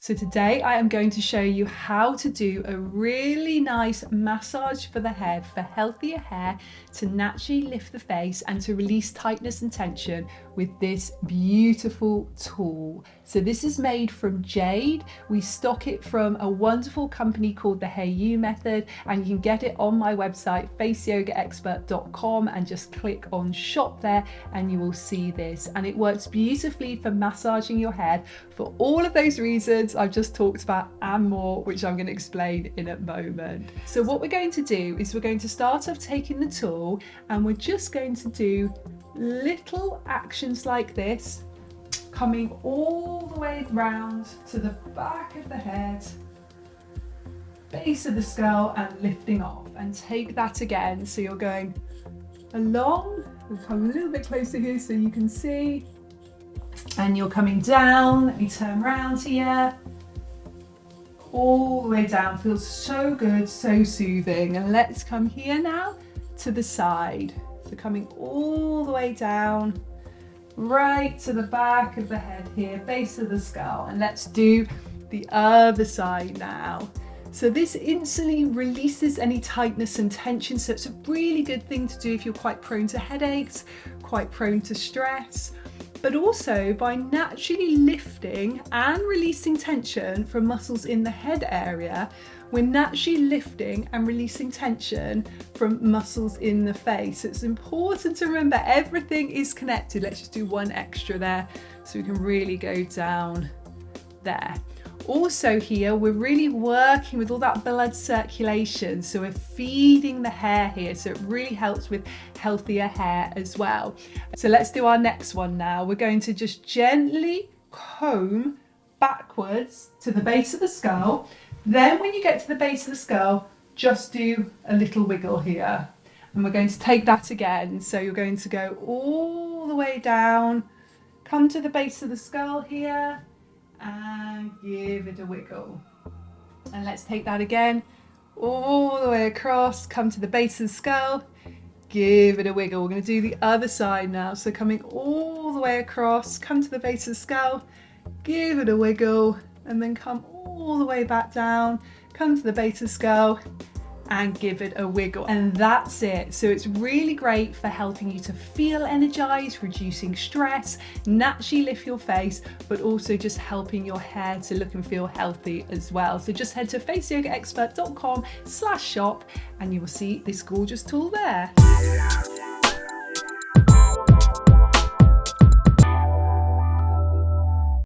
So today I am going to show you how to do a really nice massage for the head for healthier hair, to naturally lift the face and to release tightness and tension with this beautiful tool. So this is made from Jade. We stock it from a wonderful company called the Hey You Method, and you can get it on my website faceyogaexpert.com and just click on shop there and you will see this, and it works beautifully for massaging your head for all of those reasons I've just talked about and more, which I'm going to explain in a moment. So what we're going to do is we're going to start off taking the tool and we're just going to do little actions like this, coming all the way round to the back of the head, base of the skull, and lifting off, and take that again. So you're going along, we'll come a little bit closer here so you can see, and you're coming down. Let me turn around here, all the way down. Feels so good, so soothing. And let's come here now to the side. So coming all the way down, right to the back of the head here, base of the skull. And let's do the other side now. So this instantly releases any tightness and tension. So it's a really good thing to do if you're quite prone to headaches, quite prone to stress. But also by naturally lifting and releasing tension from muscles in the head area, we're naturally lifting and releasing tension from muscles in the face. It's important to remember everything is connected. Let's just do one extra there so we can really go down there. Also here, we're really working with all that blood circulation. So we're feeding the hair here. So it really helps with healthier hair as well. So let's do our next one now. We're going to just gently comb backwards to the base of the skull. Then when you get to the base of the skull, just do a little wiggle here. And we're going to take that again. So you're going to go all the way down, come to the base of the skull here, and give it a wiggle. And let's take that again, all the way across, come to the base of the skull, give it a wiggle. We're going to do the other side now. So coming all the way across, come to the base of the skull, give it a wiggle, and then come all the way back down, come to the base of the skull, and give it a wiggle. And that's it. So it's really great for helping you to feel energized, reducing stress, naturally lift your face, but also just helping your hair to look and feel healthy as well. So just head to faceyogaexpert.com/shop and you will see this gorgeous tool there.